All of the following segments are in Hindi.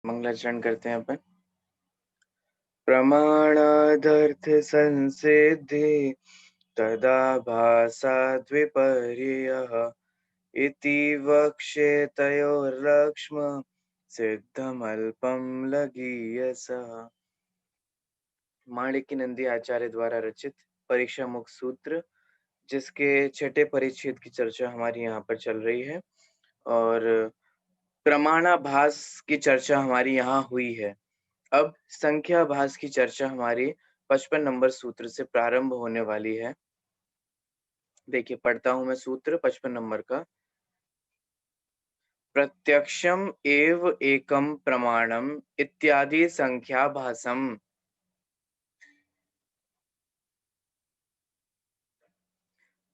मंगलाचरण करते हैं अपन। प्रमाणादर्थ संसिद्धि तदा भासाद्विपर्ययः इति वक्ष्येतयोर्लक्ष्म सिद्धमल्पं लगीयसः। माणिक्य नंदी आचार्य द्वारा रचित परीक्षा मुख सूत्र, जिसके छठे परिच्छेद की चर्चा हमारी यहाँ पर चल रही है और प्रमाणाभास की चर्चा हमारी यहाँ हुई है। अब संख्याभास की चर्चा हमारी 55 नंबर सूत्र से प्रारंभ होने वाली है। देखिए पढ़ता हूं मैं सूत्र 55 नंबर का। प्रत्यक्षम एव एकम प्रमाणम इत्यादि संख्याभासम।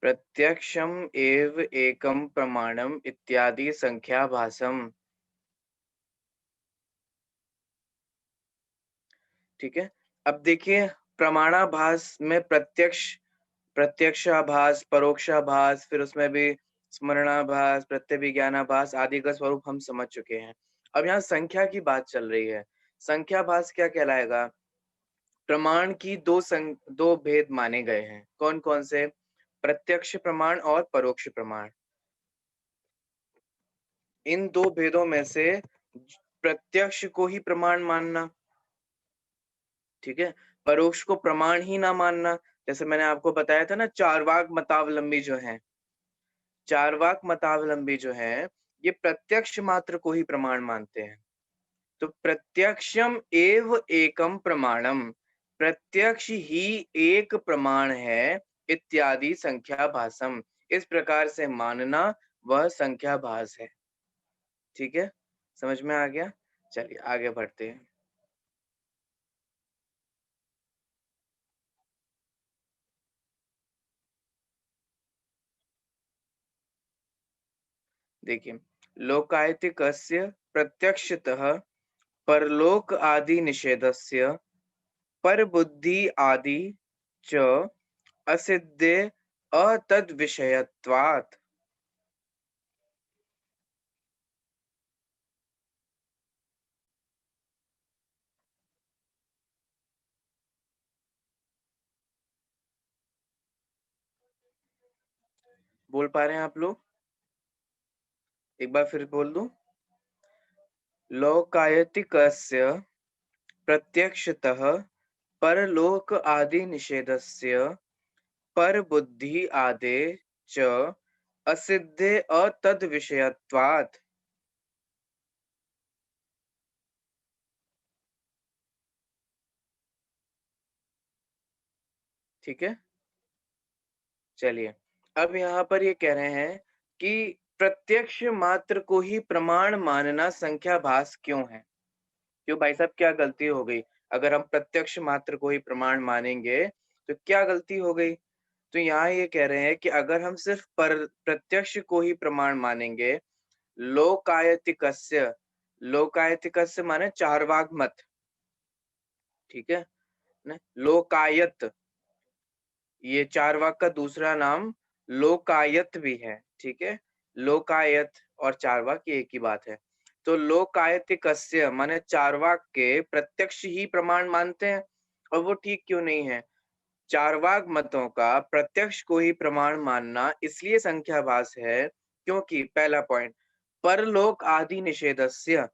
प्रत्यक्षम एव एकम प्रमाणम इत्यादि संख्याभासम। ठीक है। अब देखिए प्रमाणाभास में प्रत्यक्षाभास, परोक्षाभास, फिर उसमें भी स्मरणाभास, प्रत्यभिज्ञानाभास आदि का स्वरूप हम समझ चुके हैं। अब यहाँ संख्या की बात चल रही है। संख्याभास क्या कहलाएगा? प्रमाण की दो भेद माने गए हैं। कौन कौन से? प्रत्यक्ष प्रमाण और परोक्ष प्रमाण। इन दो भेदों में से प्रत्यक्ष को ही प्रमाण मानना, ठीक है, परोक्ष को प्रमाण ही ना मानना। जैसे मैंने आपको बताया था ना, चारवाक मतावलंबी जो है, चारवाक मतावलंबी जो है, ये प्रत्यक्ष मात्र को ही प्रमाण मानते हैं। तो प्रत्यक्षम एव एकम प्रमाणम, प्रत्यक्ष ही एक प्रमाण है, इत्यादि संख्याभासम, इस प्रकार से मानना वह संख्याभास है। ठीक है, समझ में आ गया? चलिए आगे बढ़ते हैं। देखिए, लोकायतिकस्य प्रत्यक्षतः परलोक आदि निषेधस्य परबुद्धि आदि च असिद्धे अतद्विषयत्वात्। बोल पा रहे हैं आप लोग? एक बार फिर बोल दूं। लोकायतिकस्य प्रत्यक्षतः परलोक आदि निषेधस्य परबुद्धि आदे च असिद्धे अतद्विषयत्वात्। ठीक है, चलिए अब यहाँ पर ये कह रहे हैं कि प्रत्यक्ष मात्र को ही प्रमाण मानना संख्याभास क्यों है? क्यों भाई साहब, क्या गलती हो गई? अगर हम प्रत्यक्ष मात्र को ही प्रमाण मानेंगे तो क्या गलती हो गई? तो यहाँ ये कह रहे हैं कि अगर हम सिर्फ प्रत्यक्ष को ही प्रमाण मानेंगे, लोकायतिकस्य, लोकायतिकस्य माने चारवाक मत, ठीक है ना, लोकायत, ये चारवाक का दूसरा नाम लोकायत भी है। ठीक है, लोकायत और चारवाक ये एक ही बात है। तो लोकायतिकस्य माने चारवाक के प्रत्यक्ष ही प्रमाण मानते हैं, और वो ठीक क्यों नहीं है? चारवाक मतों का प्रत्यक्ष को ही प्रमाण मानना इसलिए संख्याभास है क्योंकि पहला पॉइंट, परलोक आदि निषेधस्य,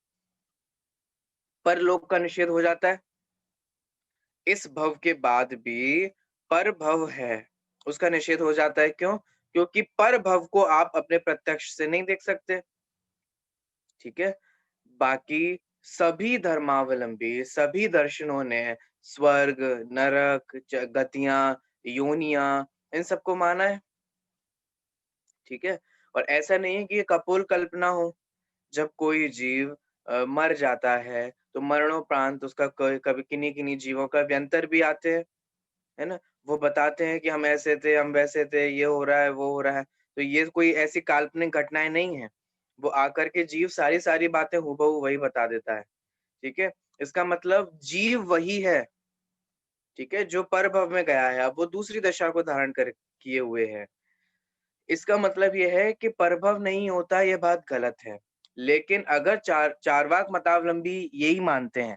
परलोक का निषेध हो जाता है। इस भव के बाद भी पर भव है, उसका निषेध हो जाता है। क्यों? क्योंकि पर भव को आप अपने प्रत्यक्ष से नहीं देख सकते। ठीक है, बाकी सभी धर्मावलंबी, सभी दर्शनों ने स्वर्ग, नरक, गतियां, योनियां, इन सबको माना है। ठीक है, और ऐसा नहीं है कि ये कपोल कल्पना हो। जब कोई जीव मर जाता है तो मरणोपरांत उसका कभी किन्हीं किन्हीं जीवों का व्यंतर भी आते हैं, है ना? वो बताते हैं कि हम ऐसे थे, हम वैसे थे, ये हो रहा है, वो हो रहा है। तो ये कोई ऐसी काल्पनिक घटनाएं नहीं है। वो आकर के जीव सारी सारी बातें हूबहू वही बता देता है। ठीक है, इसका मतलब जीव वही है, ठीक है, जो परभव में गया है, अब वो दूसरी दशा को धारण कर किए हुए है। इसका मतलब ये है कि परभव नहीं होता, ये बात गलत है। लेकिन अगर चार्वाक मतावलंबी यही मानते हैं,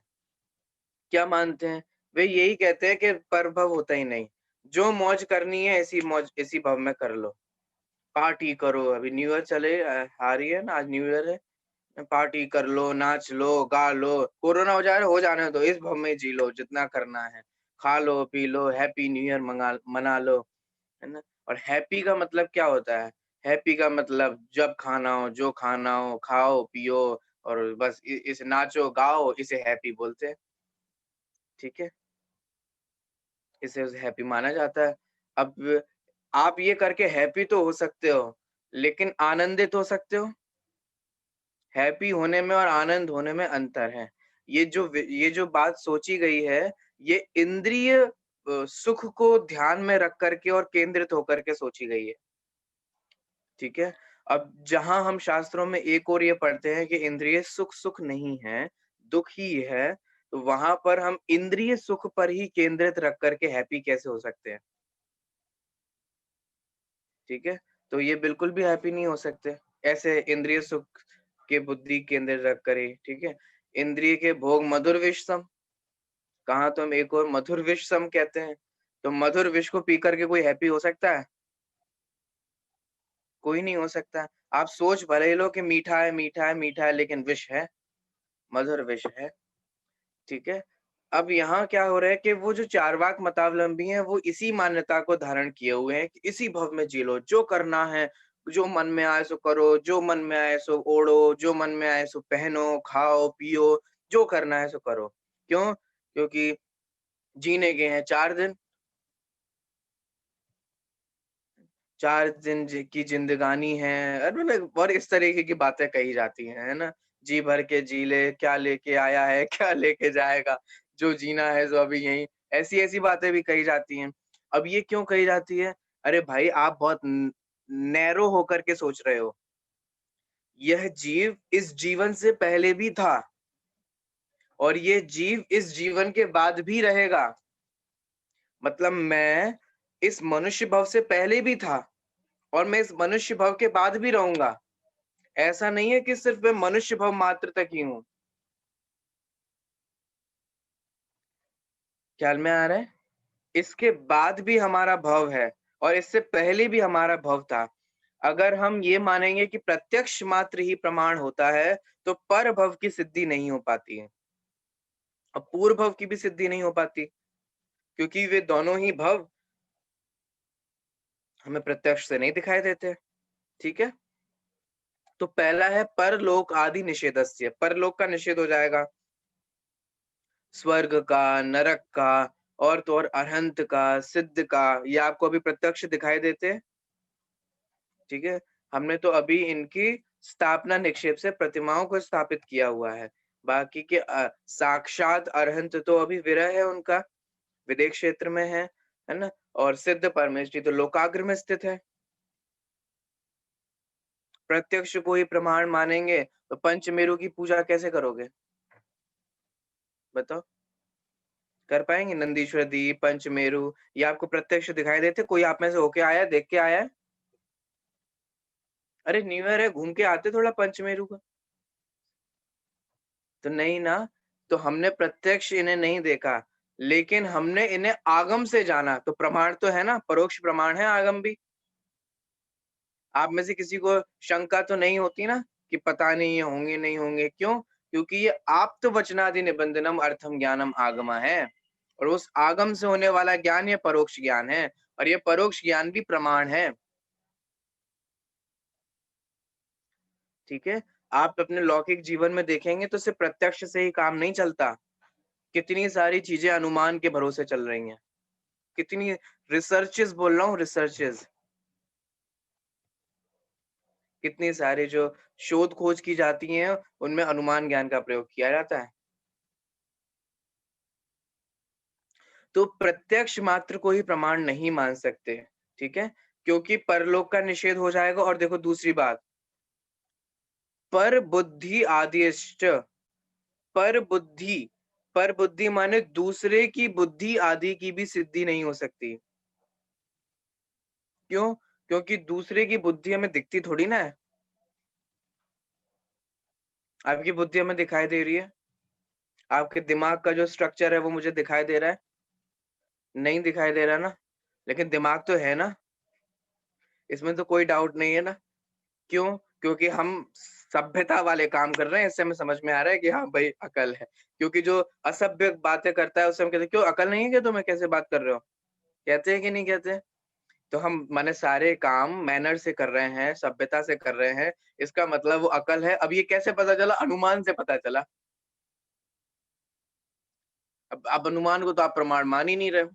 क्या मानते हैं? वे यही कहते हैं कि परभव होता ही नहीं। जो मौज करनी है ऐसी मौज इसी भव में कर लो। पार्टी करो, अभी न्यू ईयर आ रही है ना, आज न्यू ईयर है। पार्टी कर लो, नाच लो, गा लो, कोरोना हो जाने दो, इस भव में जी लो जितना करना है। खा लो, P low, happy new year मना लो, है ना? और हैप्पी का मतलब क्या होता है? हैप्पी का मतलब जब खाना हो, जो खाना हो, खाओ, पियो और बस इ इसे नाचो, गाओ, इसे हैप्पी बोलते हैं, ठीक है? इसे हैप्पी माना जाता है। अब आप ये करके हैप्पी तो हो सकते हो, लेकिन आनंदित हो सकते हो? हैप्पी होने में और आनंद होने में अंतर है। ये जो बात सोची गई है, ये इंद्रिय सुख को ध्यान में रख कर के और केंद्रित होकर के सोची गई है, ठीक है? अब जहाँ हम शास्त्रों में एक ओर ये पढ़ते हैं कि इंद्रिय सुख, सुख नहीं है, दुःख ही है, तो वहाँ पर हम इंद्रिय सुख पर ही केंद्रित रख कर के हैप्पी कैसे हो सकते हैं, ठीक है? तो ये बिल्कुल भी हैप्पी नहीं हो सकते, ऐसे इंद्रिय सुख के बुद्धि केंद्रित रख कर ही, ठीक है? इंद्रिय के भोग मधुर विषसम, कहाँ तो हम एक और मधुर विषसम कहते हैं। तो मधुर विष को पी कर के कोई हैप्पी हो सकता है? कोई नहीं हो सकता। आप सोच भले ही लो कि मीठा है, मीठा है, मीठा है, लेकिन विष है, मधुर विष है, ठीक है? अब यहाँ क्या हो रहा है कि वो जो चार्वाक मतावलंबी हैं, वो इसी मान्यता को धारण किए हुए हैं कि इसी भव में जी लो, जो करना है, जो मन में आए सो करो, जो मन में आए सो ओढ़ो, जो मन में आए सो पहनो, खाओ, पियो, जो करना है सो करो। क्यों? क्योंकि जीने के हैं 4 दिन, 4 दिन की जिंदगानी है, मतलब और इस तरीके की बातें कही जाती हैं, है ना? जी भर के जी ले, क्या लेके आया है, क्या लेके जाएगा, जो जीना है सो अभी यहीं, ऐसी-ऐसी बातें भी कही जाती हैं। अब ये क्यों कही जाती है? अरे भाई आप बहुत नैरो होकर के सोच रहे हो। यह जीव इस जीवन से पहले भी था और ये जीव इस जीवन के बाद भी रहेगा। मतलब मैं इस मनुष्य भव से पहले भी था और मैं इस मनुष्य भव के बाद भी रहूँगा। ऐसा नहीं है कि सिर्फ़ मैं मनुष्य भव मात्र तक ही हूँ। ख्याल में आ रहा है? इसके बाद भी हमारा भव है और इससे पहले भी हमारा भव था। अगर हम ये मानेंगे कि प्रत्यक्ष मात्र ही प्रमाण होता है, तो परभव की सिद्धि नहीं हो पाती है। और पूर्व भव की भी सिद्धि नहीं हो पाती, क्योंकि वे दोनों ही भव हमें प्रत्यक्ष से नहीं दिखाई देते, ठीक है? तो पहला है परलोक आदि निषेधस्य, परलोक का निषेध हो जाएगा। स्वर्ग का, नरक का और तो और अरहंत का, सिद्ध का, ये आपको अभी प्रत्यक्ष दिखाई देते हैं, ठीक है? हमने तो अभी इनकी स्थापना निक्षेप से प्रतिमाओं को स्थापित किया हुआ है। बाकी के साक्षात अरहंत तो अभी विरह है उनका, विदेह क्षेत्र में है ना? और सिद्ध परमेष्टि तो लोकाग्र में स्थित है। प्रत्यक्ष को ही प्रमाण मानेंगे, तो पंचमेरु की पूजा कैसे करोगे? बताओ? कर पाएँगे? नंदीश्वर द्वीप, पंचमेरु ये आपको प्रत्यक्ष दिखाई देते? कोई आप में से होके आया है, देख के आया है? अरे न्यू ईयर है, घूम के आते थोड़ा पंचमेरु का। तो नहीं ना, तो हमने प्रत्यक्ष इन्हें नहीं देखा, लेकिन हमने इन्हें आगम से जाना, तो प्रमाण तो है ना, परोक्ष प्रमाण है आगम भी। आप में से किसी को शंका तो नहीं होती ना कि पता नहीं ये होंगे, नहीं होंगे, क्यों? क्योंकि ये आप्तवचनादि निबंधनम अर्थम ज्ञानम आगमा है और उस आगम से होने वाला ज्ञान ये परोक्ष ज्ञान है और ये परोक्ष ज्ञान भी प्रमाण है, ठीक है? आप अपने लौकिक जीवन में देखेंगे तो सिर्फ प्रत्यक्ष से ही काम नहीं चलता। कितनी सारी चीज़ें अनुमान के भरोसे चल रही हैं। कितनी रिसर्चेज़ बोल रहा हूँ रिसर्चेज़, कितनी सारी जो शोध खोज की जाती हैं, उनमें अनुमान ज्ञान का प्रयोग किया जाता है। तो प्रत्यक्ष मात्र को ही प्रमाण नहीं मान सकते, ठीक है? क्योंकि परलोक का निषेध हो जाएगा और देखो दूसरी बात, पर बुद्धि आदिश्च, पर बुद्धि, पर बुद्धि माने दूसरे की बुद्धि आदि की भी सिद्धि नहीं हो सकती। क्यों? क्योंकि दूसरे की बुद्धि हमें दिखती थोड़ी ना है। आपकी बुद्धि हमें दिखाई दे रही है? आपके दिमाग का जो स्ट्रक्चर है वो मुझे दिखाई दे रहा है? नहीं दिखाई दे रहा ना? लेकिन दिमाग तो है ना? इसमें तो कोई डाउट नहीं है ना? क्यों? क्योंकि हम सभ्यता वाले काम कर रहे हैं, इससे हमें समझ में आ रहा है कि हाँ भाई अकल है। क्योंकि जो असभ्य बातें करता है उससे हम कहते हैं, "क्यों अकल नहीं है क्या तुम्हें? कैसे बात कर रहे हो?" कहते हैं कि नहीं कहते? तो हम माने सारे काम मैनर से कर रहे हैं, सभ्यता से कर रहे हैं, इसका मतलब वो अकल है। अब ये कैसे पता चला? अनुमान से पता चला। अब अनुमान को तो आप प्रमाण मान ही नहीं रहे हो,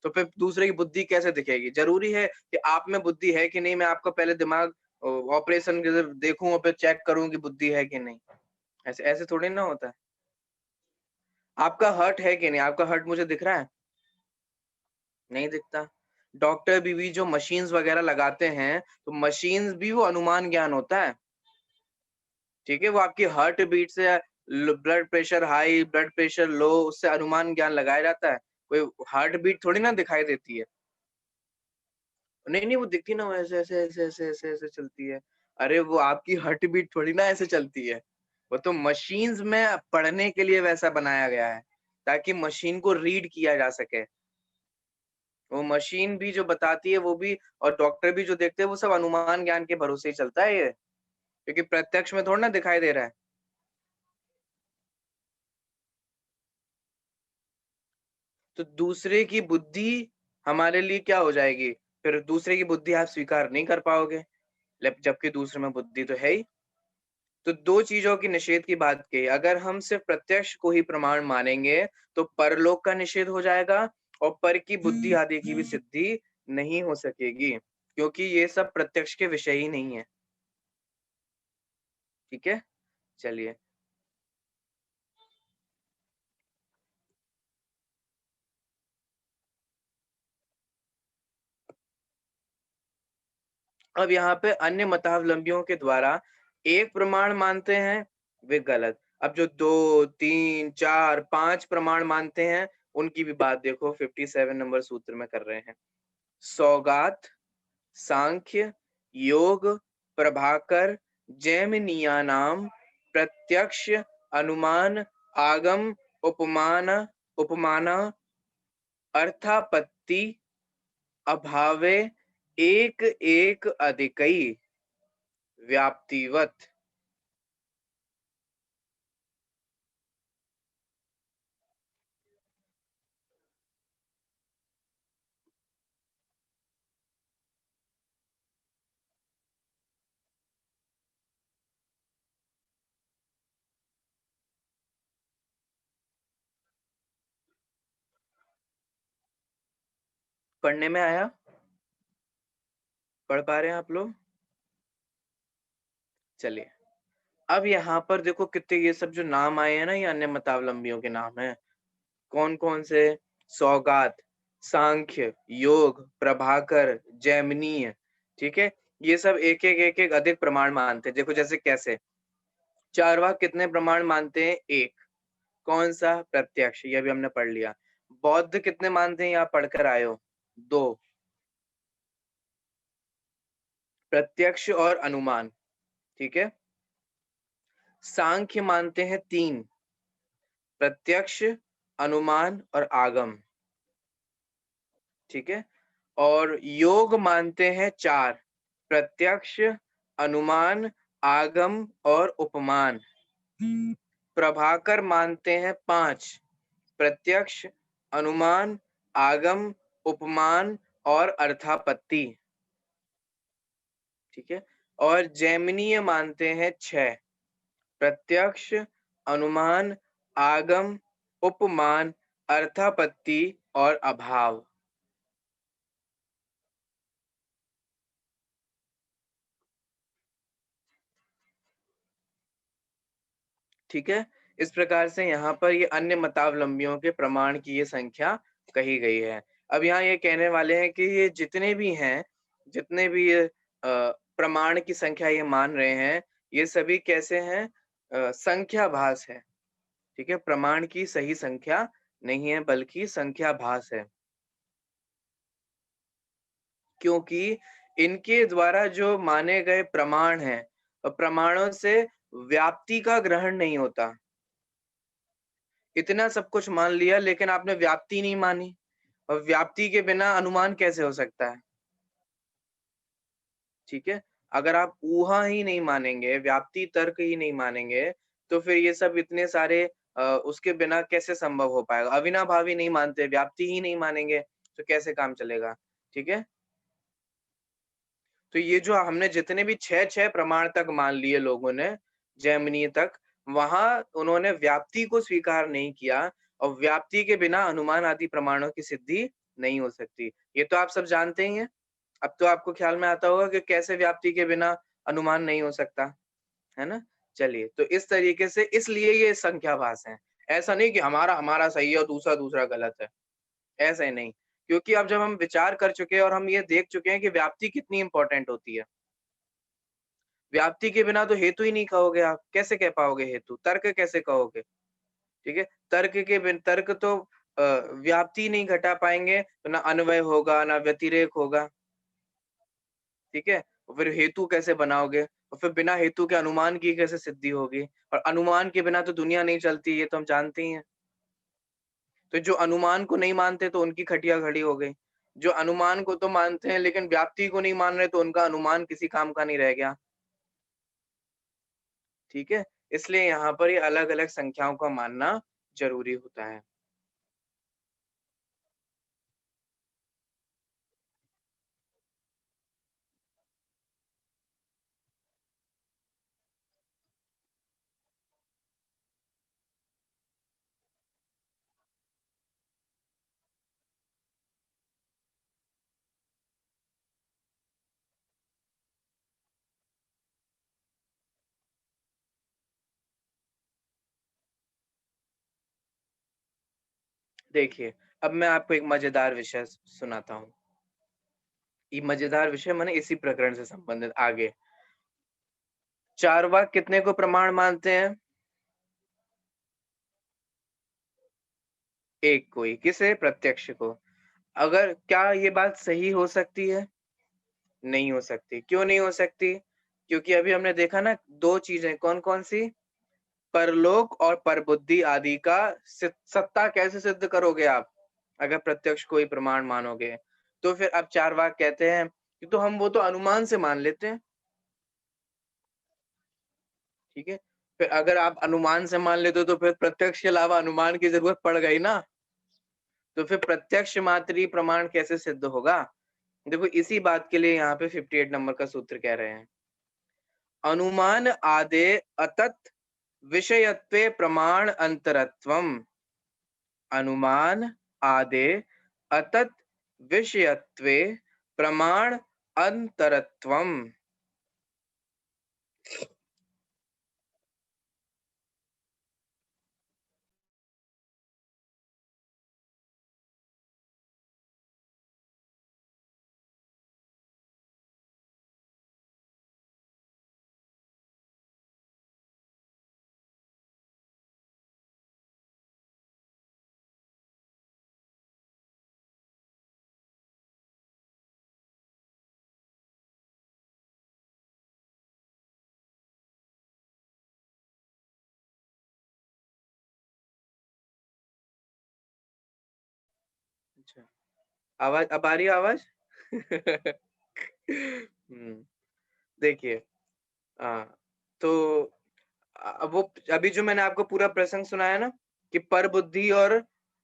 तो फिर दूसरे की बुद्धि कैसे दिखेगी? ज़रूरी है कि आप में बुद्धि है कि नहीं, मैं आपका पहले दिमाग ऑपरेशन के देखूँ और फिर चेक करूँ कि बुद्धि है कि नहीं। ऐसे ऐसे थोड़ी ना होता है। आपका हर्ट है कि नहीं? आपका हर्ट मुझे दिख रहा है? नहीं दिखता। डॉक्टर भी जो मशीन्स वगैरह लगाते हैं, तो मशीन्स भी वो अनुमान ज्ञान होता है। ठीक है? वो आपकी हार्ट बीट से blood pressure high, blood pressure low, उससे अनुमान ज्ञान लगाया जाता है। कोई हार्ट बीट थोड़ी ना दिखाई देती है। नहीं, नहीं वो दिखती ना, वो ऐसे चलती है। अरे वो आपकी हार्ट बीट थोड़ी ना ऐसे चलती है। वो तो मशीन्स में पढ़ने के लिए वैसा बनाया गया है, ताकि मशीन को रीड किया जा सके। वो मशीन भी जो बताती है वो भी, और डॉक्टर भी जो देखते हैं वो सब अनुमान ज्ञान के भरोसे ही चलता है ये, क्योंकि प्रत्यक्ष में थोड़ी ना दिखाई दे रहा है। तो दूसरे की बुद्धि हमारे लिए क्या हो जाएगी? फिर दूसरे की बुद्धि आप स्वीकार नहीं कर पाओगे, जबकि दूसरे में बुद्धि तो है ही। तो 2 चीज़ों की निषेध की बात की, अगर हम सिर्फ़ प्रत्यक्ष को ही प्रमाण मानेंगे, तो परलोक का निषेध हो जाएगा और पर की बुद्धि आदि की भी सिद्धि नहीं हो सकेगी, क्योंकि ये सब प्रत्यक्ष के विषय ही नहीं है। ठीक है? चलिए, अब यहाँ पे अन्य मतावलंबियों के द्वारा एक प्रमाण मानते हैं, वे गलत। अब जो 2, 3, 4, 5 प्रमाण मानते हैं, उनकी भी बात देखो 57 नंबर सूत्र में कर रहे हैं। सौगात, सांख्य, योग, प्रभाकर, जैमिनीयानाम, प्रत्यक्ष, अनुमान, आगम, उपमान, उपमाना, अर्थापत्ति, अभावे, एक एक अधिकई, व्याप्तिवत। पढ़ने में आया? पढ़ पा रहे हैं आप लोग? चलिए, अब यहाँ पर देखो कितने ये सब जो नाम आए हैं ना, ये अन्य मतावलंबियों के नाम हैं। कौन-कौन से? सौगात, सांख्य, योग, प्रभाकर, जैमिनीय, ठीक है? ये सब एक-एक, एक-एक अधिक प्रमाण मानते हैं। देखो जैसे कैसे? चारवाक कितने प्रमाण मानते हैं? 1। कौन-सा? प्रत्यक्ष, ये अभी हमने पढ़ लिया। बौद्ध कितने मानते हैं? ये आप पढ़कर आए हो। 2। प्रत्यक्ष और अनुमान, ठीक है? सांख्य मानते हैं 3। प्रत्यक्ष, अनुमान और आगम, ठीक है? और योग मानते हैं 4। प्रत्यक्ष, अनुमान, आगम और उपमान। प्रभाकर मानते हैं 5। प्रत्यक्ष, अनुमान, आगम, उपमान और अर्थापत्ति, ठीक है? और जैमिनीय मानते हैं 6। प्रत्यक्ष, अनुमान, आगम, उपमान, अर्थापत्ति और अभाव। ठीक है? इस प्रकार से यहाँ पर ये अन्य मतावलंबियों के प्रमाण की ये संख्या कही गई है। अब यहाँ ये कहने वाले हैं कि ये जितने भी हैं, जितने भी ये प्रमाण की संख्या ये मान रहे हैं, ये सभी कैसे हैं? संख्याभास है। ठीक है? प्रमाण की सही संख्या नहीं है, बल्कि संख्याभास है। क्योंकि इनके द्वारा जो माने गए प्रमाण हैं, प्रमाणों से व्याप्ति का ग्रहण नहीं होता। इतना सब कुछ मान लिया लेकिन आपने व्याप्ति नहीं मानी और व्याप्ति के बिना अनुमान कैसे हो सकता है? ठीक है? अगर आप ऊहा ही नहीं मानेंगे, व्याप्ति तर्क ही नहीं मानेंगे, तो फिर ये सब इतने सारे उसके बिना कैसे संभव हो पाएगा? अविनाभावी नहीं मानते, व्याप्ति ही नहीं मानेंगे, तो कैसे काम चलेगा? ठीक है? तो ये जो हमने जितने भी 6-6 प्रमाण तक मान लिए लोगों ने, जैमिनी तक, वहाँ उन्होंने व्याप्ति को स्वीकार नहीं किया और व्याप्ति के बिना अनुमान आदि प्रमाणों की सिद्धि नहीं हो सकती। ये तो आप सब जानते ही हैं। अब तो आपको ख्याल में आता होगा कि कैसे व्याप्ति के बिना अनुमान नहीं हो सकता, है ना? चलिए, तो इस तरीके से इसलिए ये संख्याभास हैं। ऐसा नहीं कि हमारा हमारा सही है और दूसरा दूसरा गलत है, ऐसा ही नहीं। क्योंकि अब जब हम विचार कर चुके हैं और हम ये देख चुके हैं कि व्याप्ति कितनी इम्पोर्टेंट होती है। व्याप्ति के बिना तो हेतु ही नहीं कहोगे आप, कैसे कह पाओगे हेतु? तर्क कैसे कहोगे? ठीक है? तर्क तो व्याप्ति नहीं घटा पाएँगे, तो ना अन्वय होगा, ना व्यतिरेक होगा। ठीक है? और फिर हेतु कैसे बनाओगे? और फिर बिना हेतु के अनुमान की कैसे सिद्धि होगी? और अनुमान के बिना तो दुनिया नहीं चलती, ये तो हम जानते ही हैं। तो जो अनुमान को नहीं मानते तो उनकी खटिया खड़ी हो गई। जो अनुमान को तो मानते हैं लेकिन व्याप्ति को नहीं मान रहे तो उनका अनुमान किसी काम का नहीं रह गया। ठीक है? इसलिए यहाँ पर ये अलग-अलग संख्याओं का मानना ज़रूरी होता है। देखिए, अब मैं आपको एक मज़ेदार विषय सुनाता हूँ। ये मज़ेदार विषय माने इसी प्रकरण से संबंधित आगे। चारवाक कितने को प्रमाण मानते हैं? एक को ही, किसे? प्रत्यक्ष को। अगर क्या ये बात सही हो सकती है? नहीं हो सकती। क्यों नहीं हो सकती? क्योंकि अभी हमने देखा ना 2 चीज़ें कौन-कौन सी? परलोक और परबुद्धि आदि का सत्ता कैसे सिद्ध करोगे आप? अगर प्रत्यक्ष को ही प्रमाण मानोगे। तो फिर अब चारवाक कहते हैं कि तो हम वो तो अनुमान से मान लेते हैं, ठीक है? फिर अगर आप अनुमान से मान लेते हो तो फिर प्रत्यक्ष के अलावा अनुमान की ज़रूरत पड़ गई ना, तो फिर प्रत्यक्ष मात्र ही प्रमाण कैसे सिद्ध होगा? देखो इसी बात के लिए यहाँ पे 58 नंबर का सूत्र कह रहे हैं। अनुमान आदे अतत् विषयत्वे प्रमाण अंतरत्वम्। अनुमान आदे अतत् विषयत्वे प्रमाण अंतरत्वम्। अच्छा, आवाज अब आ रही है आवाज? देखिए, हाँ, तो वो अभी जो मैंने आपको पूरा प्रसंग सुनाया ना कि पर बुद्धि और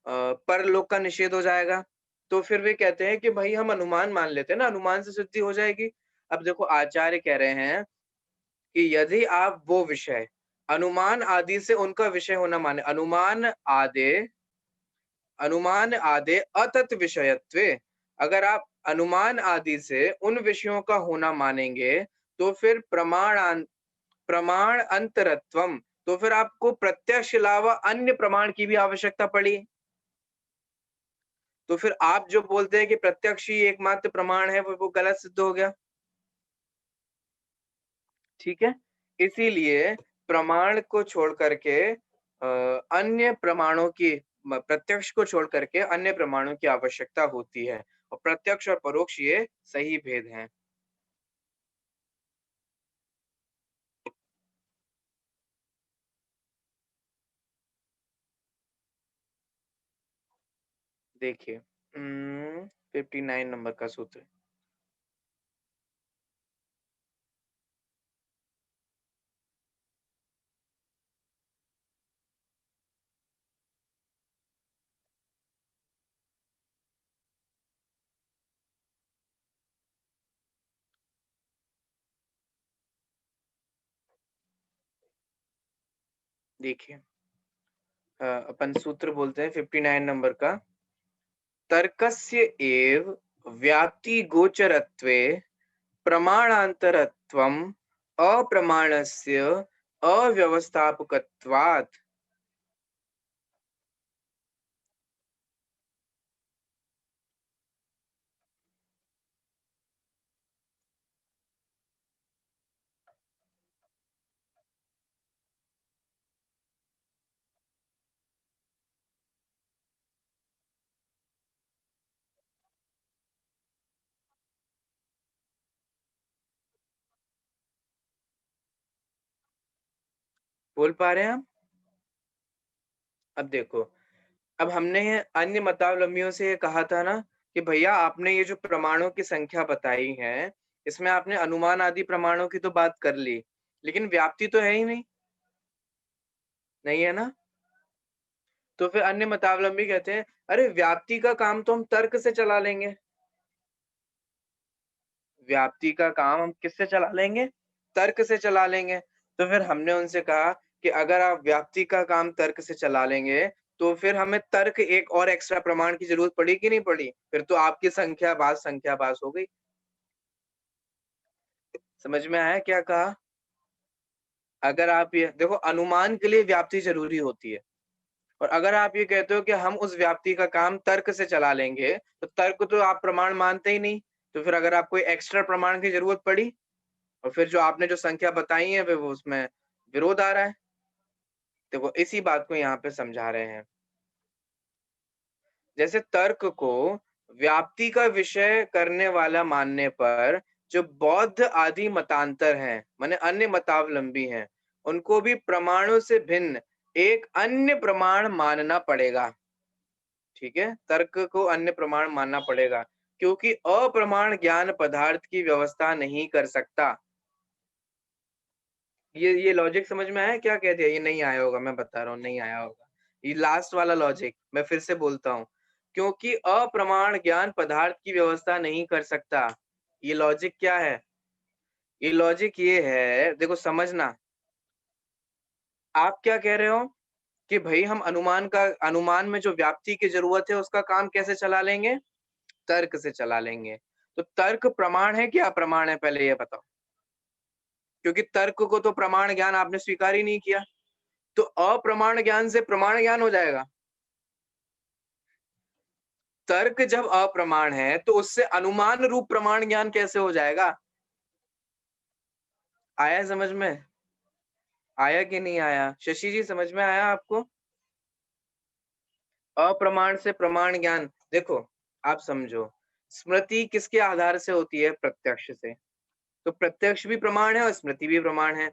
परलोक का निषेध हो जाएगा, तो फिर वे कहते हैं कि भाई हम अनुमान मान लेते हैं ना, अनुमान से सिद्धि हो जाएगी। अब देखो आचार्य कह रहे हैं कि यदि आप वो विषय अनुमान आदि से उनका विषय होना माने, अनुमान आदे अतत् विषयत्वे, अगर आप अनुमान आदि से उन विषयों का होना मानेंगे, तो फिर प्रमाण अंतरत्वम, तो फिर आपको प्रत्यक्ष के अलावा अन्य प्रमाण की भी आवश्यकता पड़ी। तो फिर आप जो बोलते हैं कि प्रत्यक्ष ही एकमात्र प्रमाण है, वो गलत सिद्ध हो गया। ठीक है? इसीलिए प्रमाण को छोड़ करके अन्य प्रमाणों की प्रत्यक्ष को छोड़ करके अन्य प्रमाणों की आवश्यकता होती है और प्रत्यक्ष और परोक्ष ये सही भेद हैं। देखिए 59 नंबर का सूत्र। देखिए अपन सूत्र बोलते हैं 59 नंबर का। तर्कस्य एव व्याप्तिगोचरत्वे प्रमाणान्तरत्वम् अप्रमाणस्य अव्यवस्थापकत्वात्। बोल पा रहे हैं आप? अब देखो, अब हमने ये अन्य मतावलंबियों से ये कहा था ना कि भैया आपने ये जो प्रमाणों की संख्या बताई है, इसमें आपने अनुमान आदि प्रमाणों की तो बात कर ली, लेकिन व्याप्ति तो है ही नहीं, नहीं है ना? तो फिर अन्य मतावलंबी कहते हैं, अरे व्याप्ति का काम तो हम तर्क से चला लेंगे। व्याप्ति का काम हम किससे चला लेंगे? तर्क से चला लेंगे। तो फिर हमने उनसे कहा कि अगर आप व्याप्ति का काम तर्क से चला लेंगे, तो फिर हमें तर्क एक और एक्स्ट्रा प्रमाण की ज़रूरत पड़ी कि नहीं पड़ी? फिर तो आपकी संख्याबाज़ हो गई। समझ में आया क्या कहा? अगर आप ये देखो अनुमान के लिए व्याप्ति ज़रूरी होती है और अगर आप ये कहते हो कि हम उस व्याप्ति का काम तर्क से चला लेंगे, तो तर्क तो आप प्रमाण मानते ही नहीं। तो फिर अगर आपको एक्स्ट्रा प्रमाण की ज़रूरत पड़ी और फिर जो आपने जो संख्या बताई है, फिर वो उसमें विरोध आ रहा है। देखो इसी बात को यहाँ पे समझा रहे हैं। जैसे तर्क को व्याप्ति का विषय करने वाला मानने पर जो बौद्ध आदि मतांतर हैं, माने अन्य मतावलंबी हैं, उनको भी प्रमाणों से भिन्न एक अन्य प्रमाण मानना पड़ेगा। ठीक है? तर्क को अन्य प्रमाण मानना पड़ेगा, क्योंकि अप्रमाण ज्ञान पदार्थ की व्यवस्था नहीं कर सकता। ये लॉजिक समझ में आया क्या कह दिया? ये नहीं आया होगा, मैं बता रहा हूँ नहीं आया होगा। ये लास्ट वाला लॉजिक मैं फिर से बोलता हूँ, क्योंकि अप्रमाण ज्ञान पदार्थ की व्यवस्था नहीं कर सकता। ये लॉजिक क्या है? ये लॉजिक ये है, देखो समझना, आप क्या कह रहे हो कि भई हम अनुमान में जो व्याप्ति की ज़रूरत है उसका काम कैसे चला लेंगे? तर्क से चला लेंगे। तो तर्क प्रमाण है कि अप्रमाण है पहले ये बताओ? क्योंकि तर्क को तो प्रमाण ज्ञान आपने स्वीकार ही नहीं किया। तो अप्रमाण ज्ञान से प्रमाण ज्ञान हो जाएगा। तर्क जब अप्रमाण है तो उससे अनुमान रूप प्रमाण ज्ञान कैसे हो जाएगा? आया समझ में? आया कि नहीं आया? शशि जी समझ में आया आपको? अप्रमाण से प्रमाण ज्ञान देखो, आप समझो, स्मृति किसके आधार से होती है? प्रत्यक्ष से। तो प्रत्यक्ष भी प्रमाण है और स्मृति भी प्रमाण है।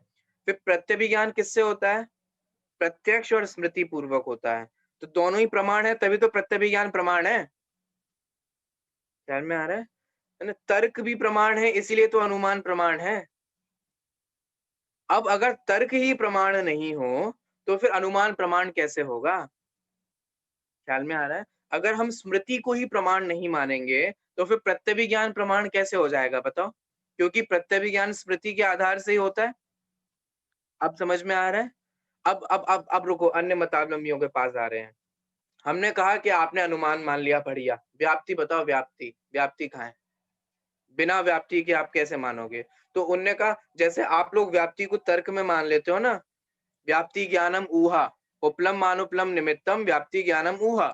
फिर प्रत्यभिज्ञान किससे होता है? प्रत्यक्ष और स्मृति पूर्वक होता है। तो दोनों ही प्रमाण है तभी तो प्रत्यभिज्ञान प्रमाण है। ध्यान में आ रहा है? है ना? तर्क भी प्रमाण है इसीलिए तो अनुमान प्रमाण है। अब अगर तर्क ही प्रमाण नहीं हो, तो फिर अनुमान प्रमाण कैसे होगा? ख्याल में आ रहा है? अगर हम स्मृति को ही प्रमाण नहीं मानेंगे, तो फिर प्रत्यभिज्ञान प्रमाण कैसे हो जाएगा बताओ? क्योंकि प्रत्यभिज्ञान स्मृति के आधार से ही होता है। अब समझ में आ रहा है? अब रुको अन्य मतावलंबियों के पास आ रहे हैं। हमने कहा कि आपने अनुमान मान लिया बढ़िया, व्याप्ति बताओ व्याप्ति, व्याप्ति कहाँ है? बिना व्याप्ति के आप कैसे मानोगे? तो उनने कहा जैसे आप लोग व्याप्ति को तर्क में मान लेते हो ना, व्याप्ति ज्ञानम ऊहा, उपलम मानुपलम निमित्तम व्याप्ति ज्ञानम ऊहा।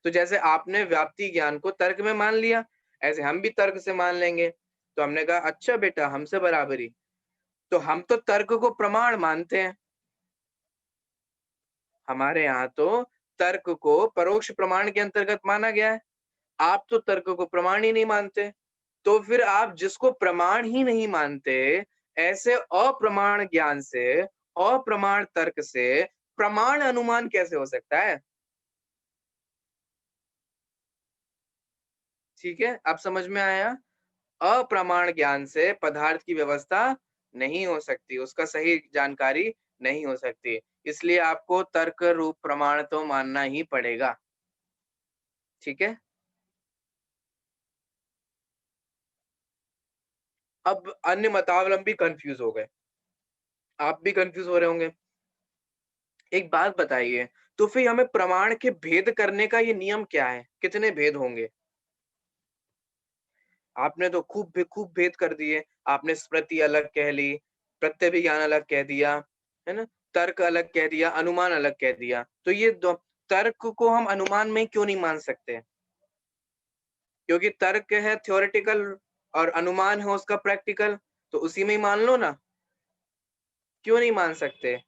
तो जैसे आपने व्याप्ति ज्ञान को तर्क में मान लिया, ऐसे हम भी तर्क से मान लेंगे। तो हमने कहा अच्छा बेटा हमसे बराबरी। तो हम तो तर्क को प्रमाण मानते हैं। हमारे यहाँ तो तर्क को परोक्ष प्रमाण के अंतर्गत माना गया है। आप तो तर्क को प्रमाण ही नहीं मानते। तो फिर आप जिसको प्रमाण ही नहीं मानते, ऐसे अप्रमाण ज्ञान से, अप्रमाण तर्क से प्रमाण अनुमान कैसे हो सकता है? ठीक है, अब समझ में आया? अप्रमाण ज्ञान से पदार्थ की व्यवस्था नहीं हो सकती, उसका सही जानकारी नहीं हो सकती। इसलिए आपको तर्क रूप प्रमाण तो मानना ही पड़ेगा। ठीक है? अब अन्य मतावलंबी कन्फ्यूज़ हो गए। आप भी कन्फ्यूज़ हो रहे होंगे। एक बात बताइए, तो फिर हमें प्रमाण के भेद करने का ये नियम क्या है? कितने भेद होंगे? आपने तो खूब भेद कर दिए। आपने स्मृति अलग कह ली, प्रत्यभिज्ञान अलग कह दिया, है ना? तर्क अलग कह दिया, अनुमान अलग कह दिया। तो ये दो तर्क को हम अनुमान में क्यों नहीं मान सकते? क्योंकि तर्क है थ्योरेटिकल और अनुमान है उसका प्रैक्टिकल, तो उसी में ही मान लो ना। क्यों नहीं मान सकते?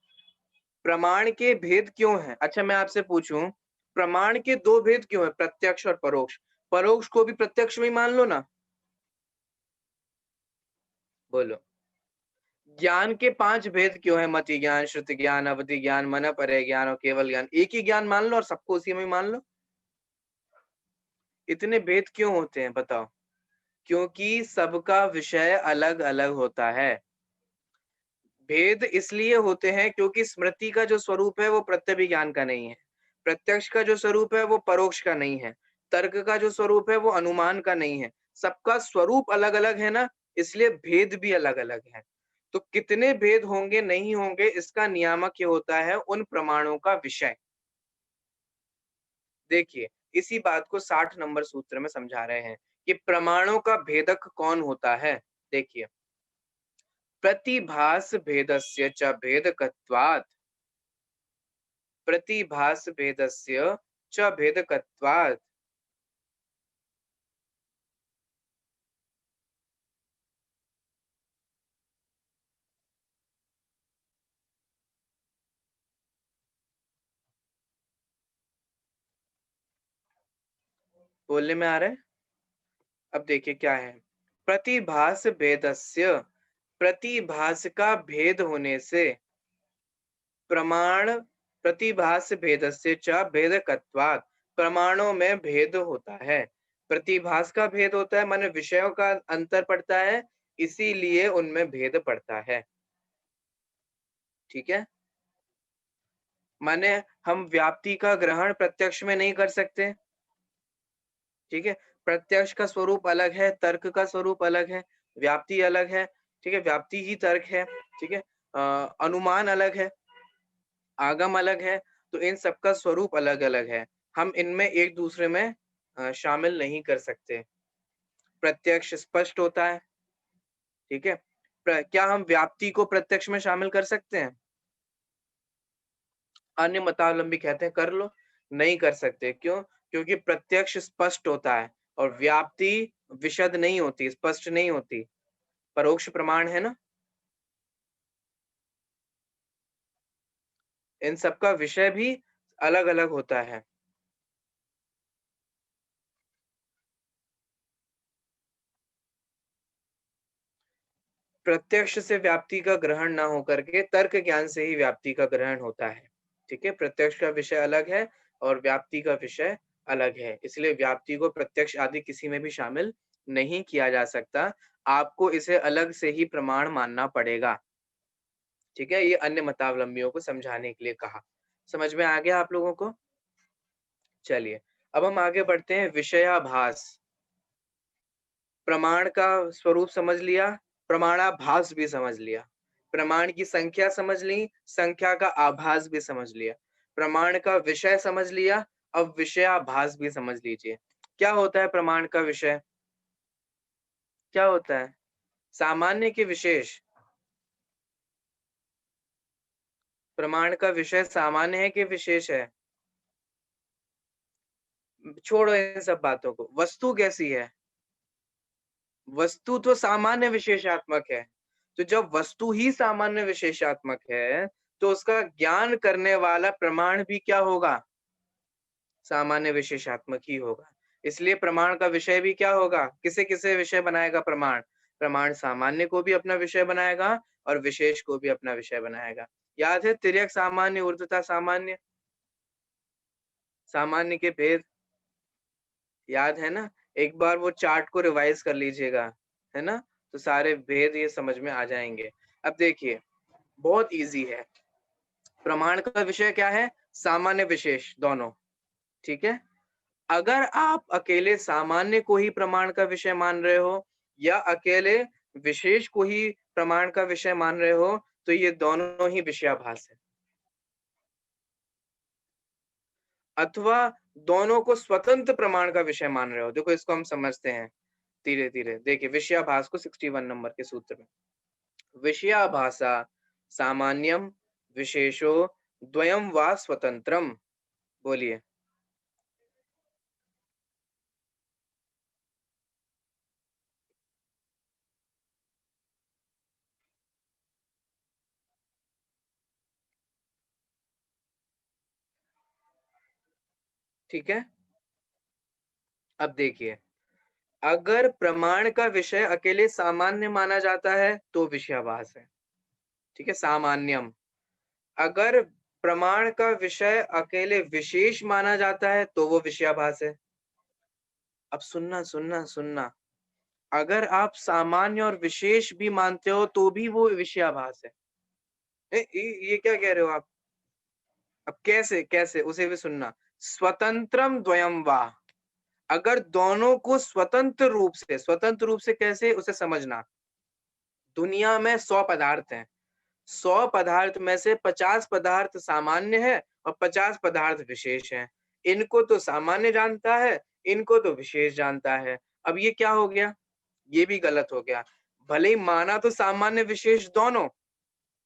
प्रमाण के भेद क्यों हैं? अच्छा मैं आपसे पूछूं, प्रमाण के 2 भेद क्यों हैं? प्रत्यक्ष और परोक्ष। परोक्ष को भी प्रत्यक्ष में ही मान लो ना। बोलो। ज्ञान के 5 भेद क्यों हैं? मति ज्ञान, श्रुति ज्ञान, अवधि ज्ञान, मनःपरक ज्ञान और केवल ज्ञान। एक ही ज्ञान मान लो और सबको उसी में मान लो। इतने भेद क्यों होते हैं बताओ? क्योंकि सबका विषय अलग-अलग होता है। भेद इसलिए होते हैं क्योंकि स्मृति का जो स्वरूप है वो प्रत्यभिज्ञान का नहीं है। प्रत्यक्ष का जो स्वरूप है वो परोक्ष का नहीं है। तर्क का जो स्वरूप है वो अनुमान का नहीं है। सबका स्वरूप अलग-अलग है ना, इसलिए भेद भी अलग-अलग है। तो कितने भेद होंगे, नहीं होंगे इसका नियामक ये होता है उन प्रमाणों का विषय। देखिए, इसी बात को 60 नंबर सूत्र में समझा रहे हैं कि प्रमाणों का भेदक कौन होता है? देखिए, प्रतिभास भेदस्य च भेदकत्वात् प्रतिभास भेदस्य च भेदकत्वात्। बोलने में आ रहा है? अब देखिए क्या है? प्रतिभास भेदस्य, प्रतिभास का भेद होने से प्रमाण प्रतिभास भेदस्य च भेदकत्वात्, प्रमाणों में भेद होता है। प्रतिभास का भेद होता है माने विषयों का अंतर पड़ता है, इसीलिए उनमें भेद पड़ता है। ठीक है? माने हम व्याप्ति का ग्रहण प्रत्यक्ष में नहीं कर सकते। ठीक है? प्रत्यक्ष का स्वरूप अलग है, तर्क का स्वरूप अलग है, व्याप्ति अलग है, ठीक है? व्याप्ति ही तर्क है, ठीक है? अनुमान अलग है, आगम अलग है, तो इन सबका स्वरूप अलग-अलग है। हम इनमें एक-दूसरे में शामिल नहीं कर सकते। प्रत्यक्ष स्पष्ट होता है, ठीक है? क्या हम व्याप्ति को प्रत्यक्ष में शामिल कर सकते हैं? अन्य मतावलंबी कहते हैं कर लो, नहीं कर सकते। क्यों? क्योंकि प्रत्यक्ष स्पष्ट होता है और व्याप्ति विशद नहीं होती, स्पष्ट नहीं होती। परोक्ष प्रमाण है ना? इन सबका विषय भी अलग-अलग होता है। प्रत्यक्ष से व्याप्ति का ग्रहण ना होकर के तर्क ज्ञान से ही व्याप्ति का ग्रहण होता है। ठीक है? प्रत्यक्ष का विषय अलग है और व्याप्ति का विषय अलग है। इसलिए व्याप्ति को प्रत्यक्ष आदि किसी में भी शामिल नहीं किया जा सकता। आपको इसे अलग से ही प्रमाण मानना पड़ेगा। ठीक है? ये अन्य मतावलंबियों को समझाने के लिए कहा। समझ में आ गया आप लोगों को? चलिए, अब हम आगे बढ़ते हैं विषयाभास। प्रमाण का स्वरूप समझ लिया, प्रमाणाभास भी समझ लिया। प्रमाण की संख्या समझ ली, संख्या का आभास भी समझ लिया। प्रमाण का विषय समझ लिया, अब विषयाभास भी समझ लीजिए। क्या होता है प्रमाण का विषय? क्या होता है? सामान्य के विशेष? प्रमाण का विषय सामान्य है कि विशेष है? छोड़ो इन सब बातों को। वस्तु कैसी है? वस्तु तो सामान्य विशेषात्मक है। तो जब वस्तु ही सामान्य विशेषात्मक है, तो उसका ज्ञान करने वाला प्रमाण भी क्या होगा? सामान्य विशेषात्मक ही होगा। इसलिए प्रमाण का विषय भी क्या होगा? किसे-किसे विषय बनाएगा प्रमाण? प्रमाण सामान्य को भी अपना विषय बनाएगा और विशेष को भी अपना विषय बनाएगा। याद है तिर्यक सामान्य, ऊर्ध्वता सामान्य, सामान्य के भेद याद है ना? एक बार वो चार्ट को रिवाइज कर लीजिएगा, है ना? तो सारे भेद ये समझ में आ जाएँगे। अब देखिए, बहुत ईज़ी है। प्रमाण का विषय क्या है? सामान्य विशेष दोनों, ठीक है? अगर आप अकेले सामान्य को ही प्रमाण का विषय मान रहे हो या अकेले विशेष को ही प्रमाण का विषय मान रहे हो, तो ये दोनों ही विषयाभास है। अथवा दोनों को स्वतंत्र प्रमाण का विषय मान रहे हो। देखो इसको हम समझते हैं धीरे-धीरे। देखिए विषयाभास को 61 नंबर के सूत्र में। विषयाभासा सामान्यम विशेषो द्वयं वा स्वतंत्रम। बोलिए। ठीक है? अब देखिए, अगर प्रमाण का विषय अकेले सामान्य माना जाता है, तो विषयाभास है। ठीक है? सामान्यम। अगर प्रमाण का विषय अकेले विशेष माना जाता है, तो वो विषयाभास है। अब सुनना। अगर आप सामान्य और विशेष भी मानते हो, तो भी वो विषयाभास है। ये क्या कह रहे हो आप? अब कैसे? उसे भी सुनना। स्वतंत्रम द्वयं वा। अगर दोनों को स्वतंत्र रूप से कैसे? उसे समझना। दुनिया में 100 पदार्थ हैं। 100 पदार्थ में से 50 पदार्थ सामान्य है और 50 पदार्थ विशेष हैं। इनको तो सामान्य जानता है, इनको तो विशेष जानता है। अब ये क्या हो गया? ये भी गलत हो गया। भले ही माना तो सामान्य विशेष दोनों,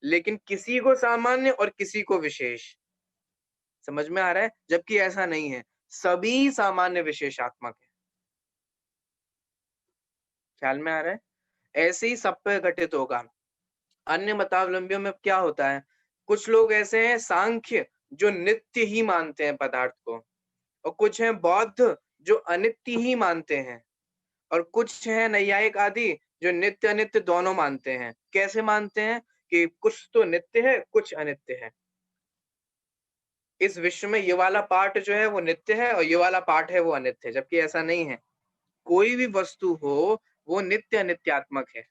लेकिन किसी को सामान्य और किसी को विशेष। समझ में आ रहा है? जबकि ऐसा नहीं है। सभी सामान्य विशेषात्मक है। ख्याल में आ रहा है? ऐसे ही सब पे घटित होगा। अन्य मतावलंबियों में क्या होता है? कुछ लोग ऐसे हैं सांख्य जो नित्य ही मानते हैं पदार्थ को और कुछ हैं बौद्ध जो अनित्य ही मानते हैं और कुछ हैं नैयायिक आदि जो नित्य अनित्य दोनों मानते हैं। कैसे मानते हैं? कि कुछ तो नित्य है, कुछ अनित्य है। इस विश्व में ये वाला पार्ट जो है वो नित्य है और ये वाला पार्ट है वो अनित्य है, जबकि ऐसा नहीं है। कोई भी वस्तु हो, वो नित्य अनित्यात्मक है।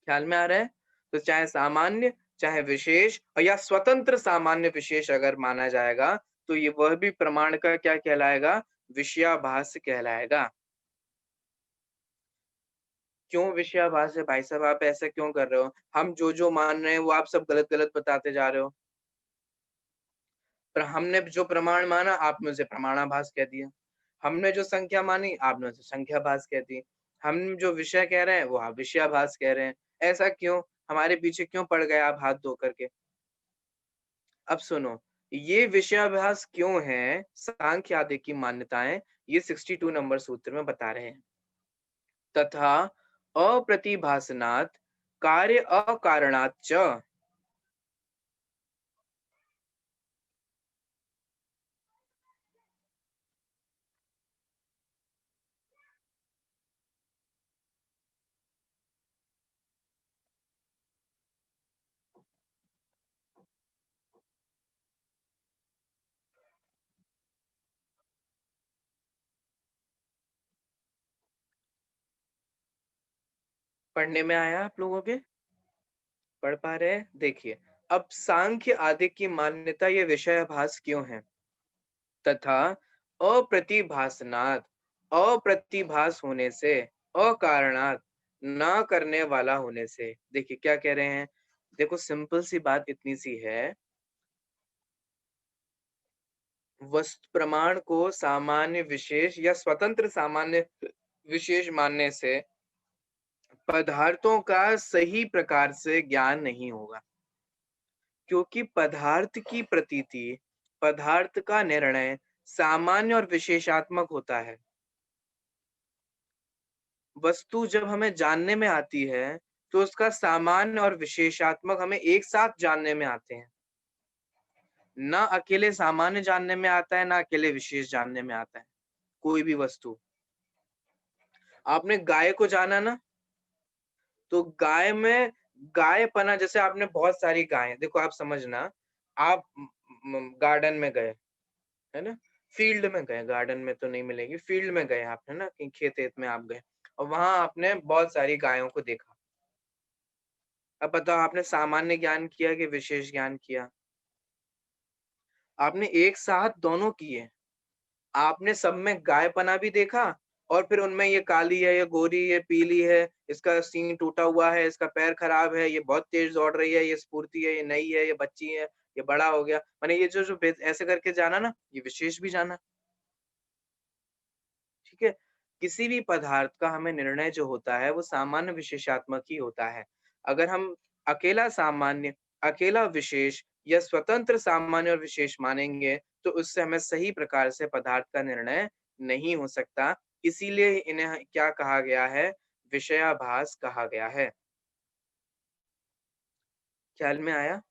ख्याल में आ रहा है? तो चाहे सामान्य, चाहे विशेष और या स्वतंत्र सामान्य विशेष अगर माना जाएगा, तो ये वह भी प्रमाण का क्या कहलाएगा? विषयाभास कहलाएगा। क्यों विषयाभास है भाई साहब? आप ऐसा क्यों कर रहे हो? हम जो मान रहे हैं वो आप सब गलत-गलत बताते जा रहे हो। पर हमने जो प्रमाण माना आपने उसे प्रमाणाभास कह दिया। हमने जो संख्या मानी आपने उसे संख्याभास कह दी। हम जो विषय कह रहे हैं वो आप विषयाभास कह रहे हैं। ऐसा क्यों? हमारे पीछे क्यों पड़ गए आप हाथ धो करके? अब सुनो, ये विषयाभ्यास क्यों है? सांख्य आदि की मान्यताएं ये 62 नंबर सूत्र में बता रहे हैं। तथा अप्रतिभासनात् कार्य अकारणात् च। पढ़ने में आया आप लोगों के? पढ़ पा रहे हैं? देखिए, अब सांख्य आदि की मान्यता ये विषयाभास क्यों है? तथा अप्रतिभासनात्, अप्रतिभास होने से, अकारणात्, ना करने वाला होने से। देखिए क्या कह रहे हैं? देखो सिंपल सी बात इतनी सी है, वस्तु प्रमाण को सामान्य विशेष या स्वतंत्र सामान्य विशेष मानने से पदार्थों का सही प्रकार से ज्ञान नहीं होगा, क्योंकि पदार्थ की प्रतीति, पदार्थ का निर्णय सामान्य और विशेषात्मक होता है। वस्तु जब हमें जानने में आती है, तो उसका सामान्य और विशेषात्मक हमें एक साथ जानने में आते हैं। ना अकेले सामान्य जानने में आता है, ना अकेले विशेष जानने में आता है, कोई भी वस्तु। आपने गाय को जाना ना, तो गाय में गायपना जैसे आपने बहुत सारी गायें देखो आप समझना, आप गार्डन में गए, है ना? फील्ड में गए, गार्डन में तो नहीं मिलेगी, फील्ड में गए आपने ना, कहीं खेत-वेत में आप गए और वहां आपने बहुत सारी गायों को देखा। अब बताओ आपने सामान्य ज्ञान किया कि विशेष ज्ञान किया? आपने एक साथ दोनों किए। आपने सब में गायपना भी देखा और फिर उनमें ये काली है, ये गोरी, ये पीली है, इसका सींग टूटा हुआ है, इसका पैर खराब है, ये बहुत तेज दौड़ रही है, ये स्फूर्ति है, ये नई है, ये बच्ची है, ये बड़ा हो गया। मैंने ये जो ऐसे करके जाना ना, ये विशेष भी जाना। ठीक है? किसी भी पदार्थ का हमें निर्णय जो होता है वो सामान्य विशेषात्मक ही होता है। अगर हम अकेला सामान्य, अकेला विशेष या स्वतंत्र सामान्य और विशेष मानेंगे तो उससे हमें सही प्रकार से पदार्थ का निर्णय नहीं हो सकता। इसीलिए इन्हें क्या कहा गया है? विषयाभास कहा गया है। ख्याल में आया?